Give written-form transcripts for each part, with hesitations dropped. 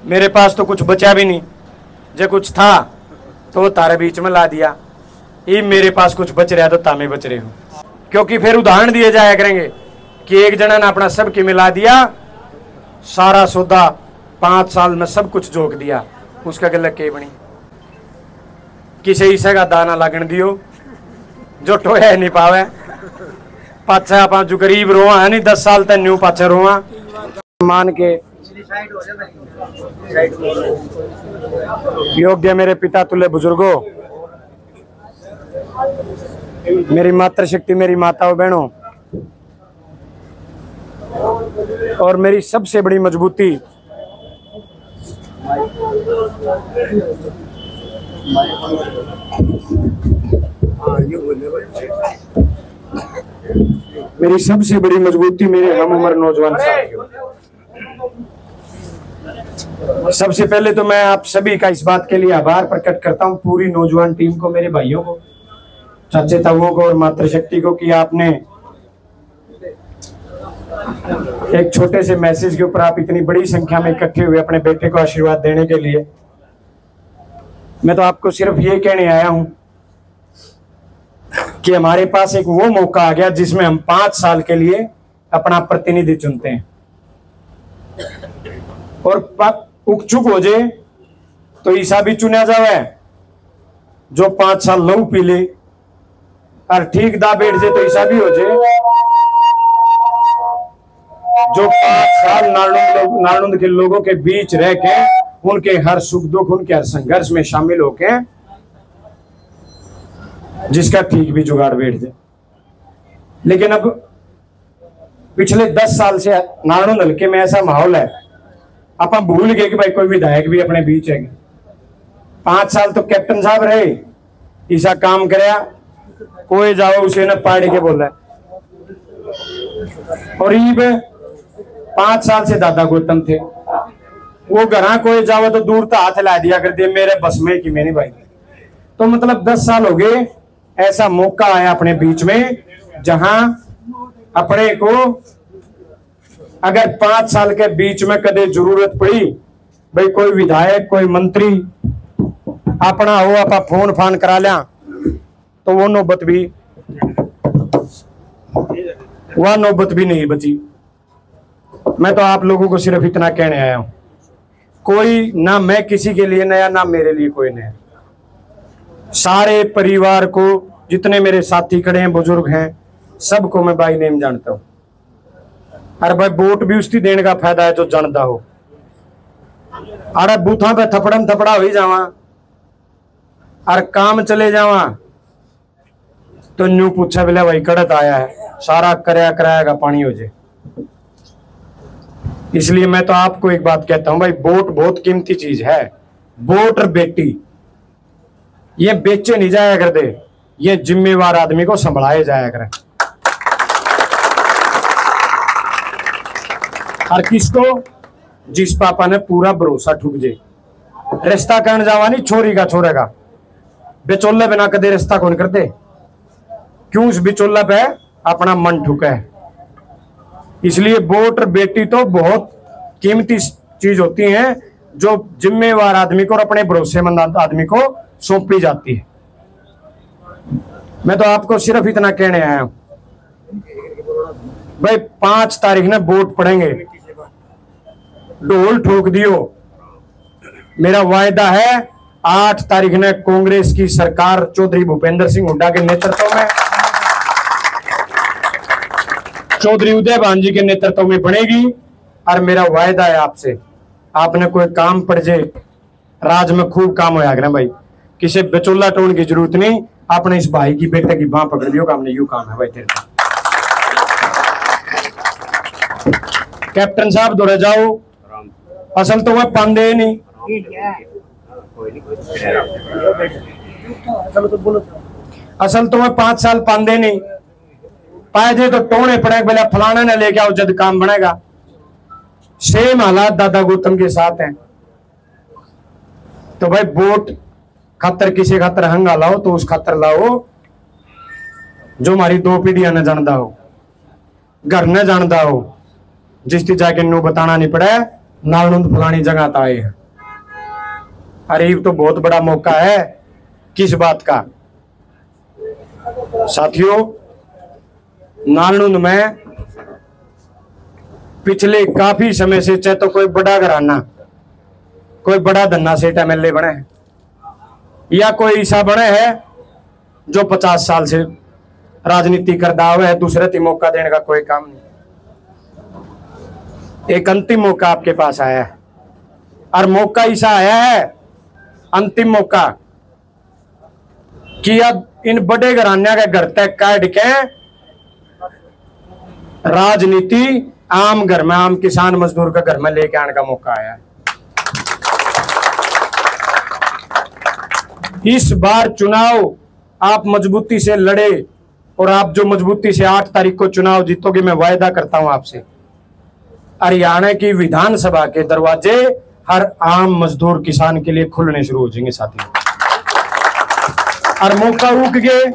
मेरे पास तो कुछ बचा भी नहीं, जो कुछ था तो वो तारे बीच में ला दिया। ये मेरे पास कुछ बच रहा तो तामे बच रहे हो, क्योंकि फिर उदाहरण दिए जाया करेंगे कि एक जना ने अपना सब की मिला दिया, सारा सौदा 5 साल में सब कुछ जोक दिया, उसका गलत के बनी। किसी हिस्से का दाना लगन दियो जो टोया नहीं पावे, पाछा आप जो गरीब रोआ है नहीं 10 साल तक न्यू पाछा रोआ मान के। योग्य मेरे पिता तुल्य बुजुर्गों, मेरी मातृशक्ति, मेरी माताओं बहनों, और मेरी सबसे बड़ी मजबूती मेरे हम उम्र नौजवान साथियों। सबसे पहले तो मैं आप सभी का इस बात के लिए आभार प्रकट करता हूं, पूरी नौजवान टीम को, मेरे भाइयों को, चाचे ताऊओं को और मातृशक्ति को, कि आपने एक छोटे से मैसेज के ऊपर आप इतनी बड़ी संख्या में इकट्ठे हुए अपने बेटे को आशीर्वाद देने के लिए। मैं तो आपको सिर्फ ये कहने आया हूं कि हमारे पास एक वो मौका आ गया जिसमें हम 5 साल के लिए अपना प्रतिनिधि चुनते हैं, और उकचुक हो जाए तो ईसा भी चुना जावे जो 5 साल लहू पी ले, और ठीक दा बैठ जाए तो ईसा भी हो जाए जो 5 साल नालंद के लोगों के बीच रह के उनके हर सुख दुख, उनके हर संघर्ष में शामिल होके जिसका ठीक भी जुगाड़ बैठ जाए। लेकिन अब पिछले 10 साल से नालंद हल्के में ऐसा माहौल है, आप भूल गए कि भाई कोई विधायक भी अपने बीच है। 5 साल तो कैप्टन साहब रहे, ऐसा काम कराया, कोई जाओ उसे न पाड़ी के बोला। और ये 5 साल से दादा गौतम थे, वो घर कोई जाओ तो दूर तो हाथ ला दिया कर दे, मेरे बस में कि मैंने भाई। तो मतलब 10 साल हो गए, ऐसा मौका आया अपने बीच में जहां अपने को अगर 5 साल के बीच में कदे जरूरत पड़ी, भाई कोई विधायक कोई मंत्री अपना हो, आप फोन फान करा लिया तो वो नौबत भी नहीं बची। मैं तो आप लोगों को सिर्फ इतना कहने आया हूं, कोई ना मैं किसी के लिए नया, ना मेरे लिए कोई नया। सारे परिवार को, जितने मेरे साथी खड़े हैं, बुजुर्ग हैं, सबको मैं बाई नेम जानता हूं। अरे भाई वोट भी उसकी देने का फायदा है जो जानता हो। अरे बूथा पे थपड़म थपड़ा हो ही जावा और काम चले जावा तो न्यू पूछा बोले भाई कड़त आया है, सारा कराया का पानी हो जाए। इसलिए मैं तो आपको एक बात कहता हूं भाई, वोट बहुत कीमती चीज है। वोट और बेटी ये बेचे नहीं जाया कर दे, ये जिम्मेवार आदमी को संभाले जाया करे। और किसको? जिस पापा ने पूरा भरोसा ठुक जाए। रिश्ता करने जावा नहीं छोरी का छोरे का, बेचोले बिना कदे रिश्ता कौन करते? क्यों उस बिचोला पे अपना मन ठुका है। इसलिए वोट और बेटी तो बहुत कीमती चीज होती है जो जिम्मेवार आदमी को और अपने भरोसेमंद आदमी को सौंपी जाती है। मैं तो आपको सिर्फ इतना कहने आया हूं भाई, 5 तारीख ने वोट पड़ेंगे, ढोल ठोक दियो। मेरा वायदा है 8 तारीख ने कांग्रेस की सरकार चौधरी भूपेंद्र सिंह हुड्डा के नेतृत्व में, चौधरी उदय भान जी के नेतृत्व में बनेगी। और मेरा वायदा है आपसे, आपने कोई काम पड़ जाए, राज में खूब काम होया करे भाई, किसी बेचोला टोन की जरूरत नहीं, आपने इस भाई की बेटे की बांह पकड़ लियो, हमने यू काम है भाई तेरे। कैप्टन साहब दौड़े जाओ, असल तो वह पांदे नहीं, असल तो वह 5 साल पांदे नहीं पाए जे तो टोने पड़े बोले फलाना ने लेके आओ जब काम बनेगा। सेम हालात दादा गौतम के साथ हैं। तो भाई वोट खातर किसी खातर हंगा लाओ तो उस खातर लाओ जो हमारी 2 पीढ़ियां न जानता हो, घर न जानता हो, जिसकी जाके नो बताना नहीं पड़े नालनुंद फलानी जगह था आए हैं। अरे ये तो बहुत बड़ा मौका है। किस बात का? साथियों, नालनुंद में पिछले काफी समय से चाहे तो कोई बड़ा घराना, कोई बड़ा धन्ना सेठ एमएलए बने हैं या कोई ऐसा बने है जो 50 साल से राजनीति करता हुआ है, दूसरे को मौका देने का कोई काम नहीं। एक अंतिम मौका आपके पास आया है और मौका ऐसा आया है, अंतिम मौका, कि अब इन बड़े घराने के घर तक काट के राजनीति आम घर में, आम किसान मजदूर के घर में लेके आने का मौका आया है। इस बार चुनाव आप मजबूती से लड़े और आप जो मजबूती से 8 तारीख को चुनाव जीतोगे, मैं वायदा करता हूं आपसे, हरियाणा की विधानसभा के दरवाजे हर आम मजदूर किसान के लिए खुलने शुरू हो जाएंगे साथियों। और मौका रुक गए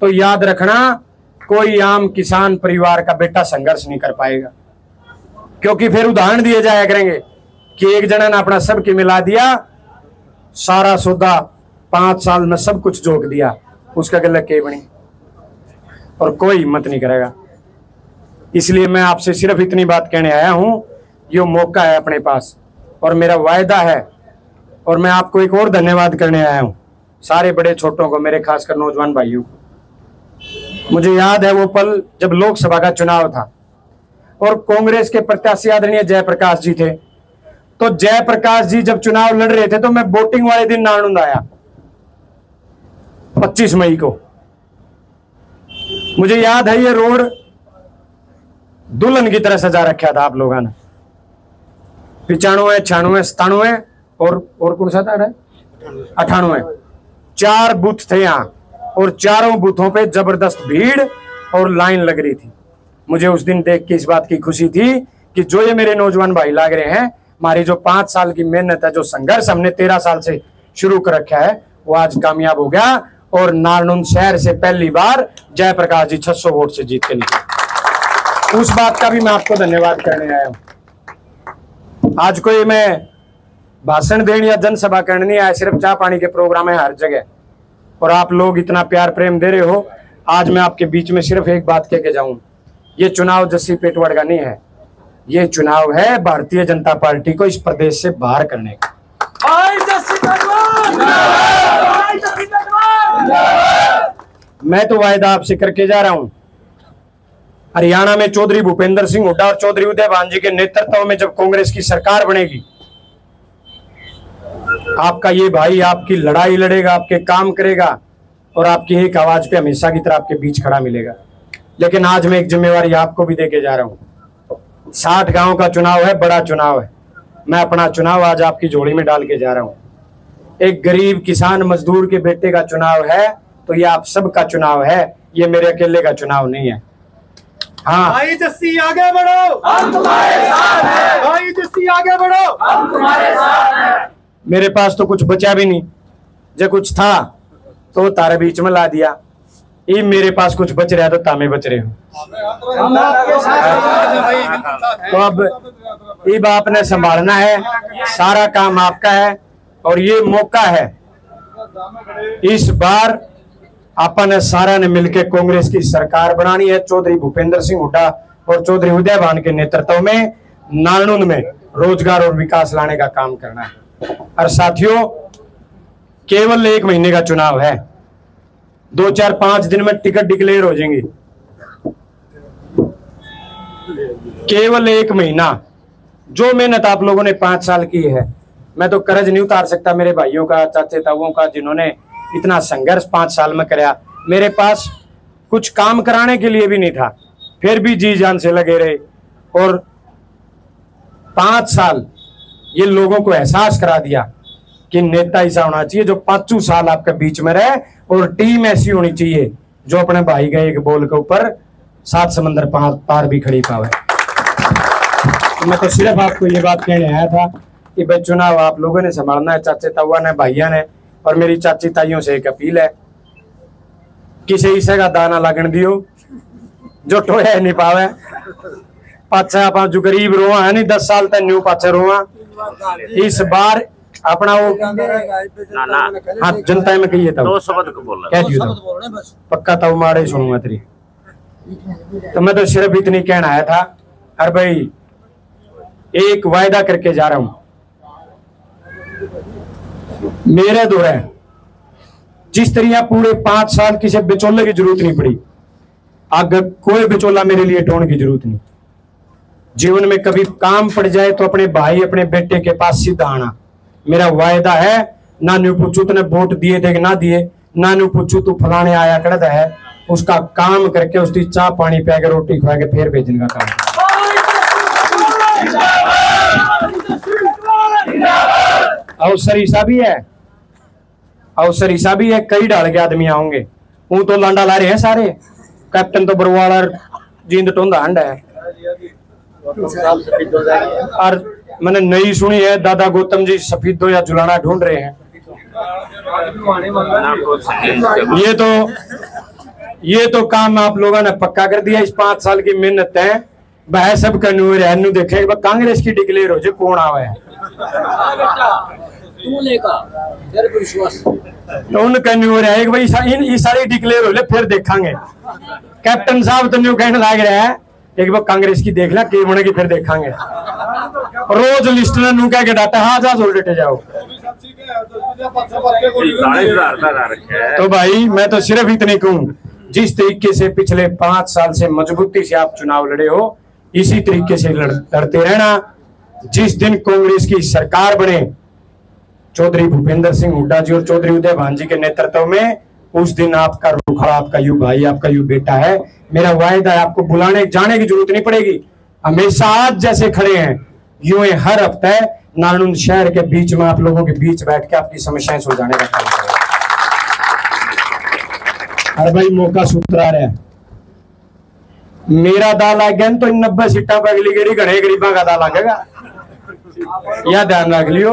तो याद रखना, कोई आम किसान परिवार का बेटा संघर्ष नहीं कर पाएगा, क्योंकि फिर उदाहरण दिए जाया करेंगे कि एक जना ने अपना सब की मिला दिया, सारा सौदा 5 साल में सब कुछ जोक दिया, उसका गलत के बनी, और कोई हिम्मत नहीं करेगा। इसलिए मैं आपसे सिर्फ इतनी बात कहने आया हूं, ये मौका है अपने पास और मेरा वायदा है। और मैं आपको एक और धन्यवाद करने आया हूं, सारे बड़े छोटों को, मेरे खासकर नौजवान भाइयों को। मुझे याद है वो पल जब लोकसभा का चुनाव था और कांग्रेस के प्रत्याशी आदरणीय जयप्रकाश जी थे। तो जयप्रकाश जी जब चुनाव लड़ रहे थे तो मैं वोटिंग वाले दिन नालनुंद आया 25 मई को। मुझे याद है ये रोड दुल्हन की तरह सजा रखा था आप लोगों ने, 95, 96, 97 और कौन सा था 98, 4 बूथ थे यहाँ और चारों बूथों पे जबरदस्त भीड़ और लाइन लग रही थी। मुझे उस दिन देख के इस बात की खुशी थी कि जो ये मेरे नौजवान भाई लाग रहे हैं, हमारी जो 5 साल की मेहनत है, जो संघर्ष हमने 13 साल से शुरू कर रखा है, वो आज कामयाब हो गया और नालनुंद शहर से पहली बार जयप्रकाश जी 600 वोट से जीत के निकले। उस बात का भी मैं आपको धन्यवाद करने आया हूं। आज कोई मैं भाषण देने या जनसभा करने नहीं आया, सिर्फ चाय पानी के प्रोग्राम है हर जगह, और आप लोग इतना प्यार प्रेम दे रहे हो। आज मैं आपके बीच में सिर्फ एक बात कह के जाऊं, ये चुनाव जस्सी पेटवाड़ का नहीं है, ये चुनाव है भारतीय जनता पार्टी को इस प्रदेश से बाहर करने का। मैं तो वायदा आपसे करके जा रहा हूं, हरियाणा में चौधरी भूपेंद्र सिंह हुड्डा और चौधरी उदय भान जी के नेतृत्व में जब कांग्रेस की सरकार बनेगी, आपका ये भाई आपकी लड़ाई लड़ेगा, आपके काम करेगा और आपकी एक आवाज पे हमेशा की तरह आपके बीच खड़ा मिलेगा। लेकिन आज मैं एक जिम्मेवारी आपको भी देके जा रहा हूं। 60 गांव का चुनाव है, बड़ा चुनाव है। मैं अपना चुनाव आज आपकी झोली में डाल के जा रहा हूं। एक गरीब किसान मजदूर के बेटे का चुनाव है, तो ये आप सबका चुनाव है, ये मेरे अकेले का चुनाव नहीं है। हाँ भाई जस्सी आगे बढ़ो, हम तुम्हारे साथ हैं। भाई जस्सी आगे बढ़ो, हम तुम्हारे साथ हैं। मेरे पास तो कुछ बचा भी नहीं, जो कुछ था तो तारे बीच में ला दिया। ये मेरे पास कुछ बच रहा है तो तामे बच रहे हो। तो अब आपने संभालना है, सारा काम आपका है और ये मौका है। इस बार अपन सारा ने मिलकर कांग्रेस की सरकार बनानी है। चौधरी भूपेंद्र सिंह हुड्डा और चौधरी उदय भान के नेतृत्व में नालनुंद में रोजगार और विकास लाने का काम करना है। और साथियों, केवल 1 महीने का चुनाव है, 2, 4, 5 दिन में टिकट डिक्लेयर हो जाएंगी। केवल 1 महीना, जो मेहनत आप लोगों ने 5 साल की है, मैं तो कर्ज नहीं उतार सकता मेरे भाइयों का, चाचे ताऊओं का, जिन्होंने इतना संघर्ष 5 साल में कराया। मेरे पास कुछ काम कराने के लिए भी नहीं था, फिर भी जी जान से लगे रहे और 5 साल ये लोगों को एहसास करा दिया कि नेता ऐसा होना चाहिए जो 5 साल आपके बीच में रहे और टीम ऐसी होनी चाहिए जो अपने भाई के एक बॉल के ऊपर 7 समंदर पार भी खड़ी पावे। मैं तो सिर्फ आपको ये बात कहने आया था कि भाई चुनाव आप लोगों ने संभालना है, चाचे ताऊआ ने, भैया ने, और मेरी चाची ताइयों से एक अपील है, किसी हिस्से का दाना लगन दियो जो टोया नहीं पावे। पाछा आप जो गरीब रोआ है नहीं 10 साल तक न्यू पाछा रोआ इस बार अपना वो हाँ जनता में कहिए था 2 शब्द को बोल कह दियो पक्का था मारे सुनूंगा तेरी। तो मैं तो सिर्फ इतनी कहना आया था अरे भाई एक वायदा करके जा रहा हूं मेरे दौर है जिस तरह पूरे 5 साल किसी बिचौले की जरूरत नहीं पड़ी अगर कोई बिचौला मेरे लिए ढूंढने की जरूरत नहीं। जीवन में कभी काम पड़ जाए तो अपने भाई अपने बेटे के पास सीधा आना मेरा वायदा है। ना न्यू पूछू तूने वोट दिए थे कि ना दिए ना न्यू पूछू तू फलाने आया करता है उसका काम करके उसकी चाह पानी पी के रोटी खा के फिर भेजने का काम। अवसर ईसा भी है अवसर ईसा भी है कई डाल के आदमी आओगे वो तो लांडा ला रहे हैं सारे कैप्टन तो बरवाला जींद टोंदा हंड है और मैंने नई सुनी है दादा गौतम जी सफीदो या जुलाना ढूंढ रहे हैं। ये तो काम आप लोगों ने पक्का कर दिया। इस 5 साल की मेहनत है वह सब करनू देखे कांग्रेस की डिक्लेयर हो जाए कौन आवा है तो उनका न्यू रहा है भाई इन सारी डिक्लेयर हो ले फिर देखेंगे। कैप्टन साहब तो न्यू कहने लग रहा है एक बार कांग्रेस की देख ला की होने की फिर देखेंगे रोज लिस्ट में नू कह के डाटा हाँ जा डेटे जाओ। तो भाई मैं तो सिर्फ इतनी कहूं जिस तरीके से पिछले 5 साल से मजबूती से आप चुनाव लड़े हो इसी तरीके से लड़ते रहना। जिस दिन कांग्रेस की सरकार बने चौधरी भूपेंद्र सिंह हुड्डा जी और चौधरी उदय भान जी के नेतृत्व में उस दिन आपका रुखड़ा आपका यू भाई आपका यू बेटा है। मेरा वायदा है आपको बुलाने जाने की जरूरत नहीं पड़ेगी। हमेशा आज जैसे खड़े हैं यूं हर हफ्ते नालंदा शहर के बीच में आप लोगों के बीच बैठ के आपकी समस्याएं सुलझाने का काम करें। अरे भाई मौका सूत्रा रहा है मेरा दाल आ गया तो 90 सीटा पर अगली गेड़ी घने गरीबा का दाल लगेगा यह ध्यान रख लियो।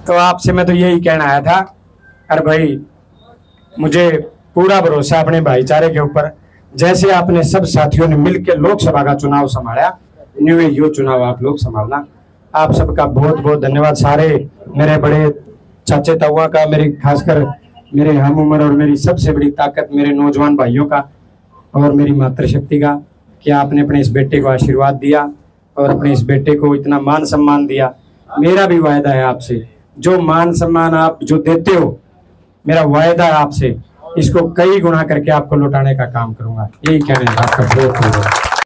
तो आपसे मैं तो यही कहना आया था अरे भाई मुझे पूरा भरोसा अपने भाईचारे के ऊपर जैसे आपने सब साथियों ने मिलकर लोकसभा का चुनाव संभाला न्यू यो चुनाव आप लोग संभालना। आप सबका बहुत बहुत धन्यवाद। सारे मेरे बड़े चाचे ताऊआ का मेरे खासकर मेरे हम उम्र और मेरी सबसे बड़ी ताकत मेरे नौजवान भाइयों का और मेरी मातृशक्ति का कि आपने अपने इस बेटे को आशीर्वाद दिया और अपने इस बेटे को इतना मान सम्मान दिया। मेरा भी वायदा है आपसे जो मान सम्मान आप जो देते हो मेरा वायदा है आपसे इसको कई गुना करके आपको लौटाने का काम करूंगा। यही कहने आपका बहुत बहुत